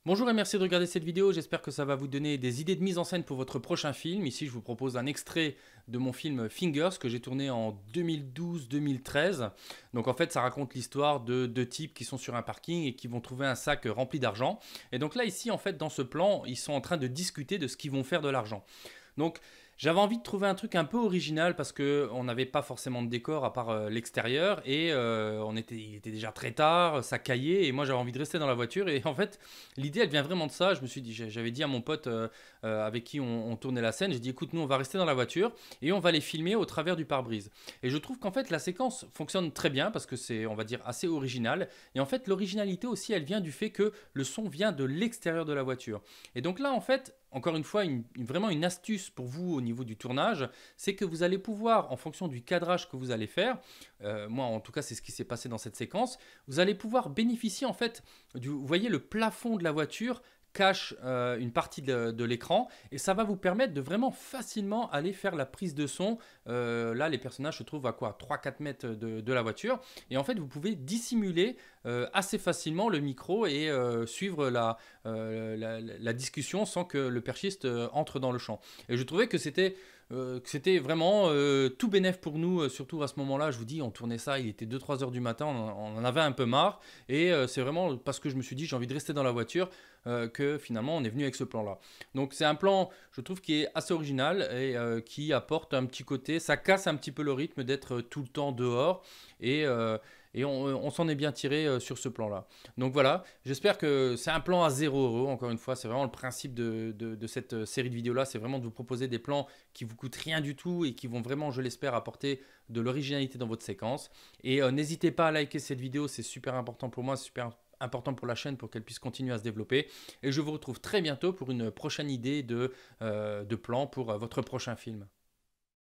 Bonjour et merci de regarder cette vidéo, j'espère que ça va vous donner des idées de mise en scène pour votre prochain film. Ici je vous propose un extrait de mon film Fingers que j'ai tourné en 2012-2013. Donc en fait ça raconte l'histoire de deux types qui sont sur un parking et qui vont trouver un sac rempli d'argent. Et donc là ici en fait dans ce plan ils sont en train de discuter de ce qu'ils vont faire de l'argent. Donc j'avais envie de trouver un truc un peu original parce que on n'avait pas forcément de décor à part l'extérieur et il était déjà très tard, ça caillait et moi j'avais envie de rester dans la voiture et en fait l'idée elle vient vraiment de ça. Je me suis dit, j'avais dit à mon pote avec qui on tournait la scène, j'ai dit écoute nous on va rester dans la voiture et on va les filmer au travers du pare-brise. Et je trouve qu'en fait la séquence fonctionne très bien parce que c'est on va dire assez original et en fait l'originalité aussi elle vient du fait que le son vient de l'extérieur de la voiture. Et donc là en fait encore une fois, vraiment une astuce pour vous au niveau du tournage, c'est que vous allez pouvoir, en fonction du cadrage que vous allez faire, moi en tout cas c'est ce qui s'est passé dans cette séquence, vous allez pouvoir bénéficier en fait, vous voyez le plafond de la voiture cache une partie de l'écran et ça va vous permettre de vraiment facilement aller faire la prise de son. Là les personnages se trouvent à quoi 3-4 mètres de la voiture et en fait vous pouvez dissimuler assez facilement le micro et suivre la discussion sans que le perchiste entre dans le champ. Et je trouvais que c'était vraiment tout bénef pour nous, surtout à ce moment-là. Je vous dis, on tournait ça, il était 2-3 heures du matin, on en avait un peu marre. Et c'est vraiment parce que je me suis dit, j'ai envie de rester dans la voiture, que finalement on est venu avec ce plan-là. Donc c'est un plan, je trouve, qui est assez original et qui apporte un petit côté, ça casse un petit peu le rythme d'être tout le temps dehors. Et, euh, et on s'en est bien tiré sur ce plan-là. Donc voilà, j'espère que c'est un plan à 0 €. Encore une fois, c'est vraiment le principe de cette série de vidéos-là. C'est vraiment de vous proposer des plans qui vous coûtent rien du tout et qui vont vraiment, je l'espère, apporter de l'originalité dans votre séquence. Et n'hésitez pas à liker cette vidéo, c'est super important pour moi, c'est super important pour la chaîne pour qu'elle puisse continuer à se développer. Et je vous retrouve très bientôt pour une prochaine idée de plan pour votre prochain film.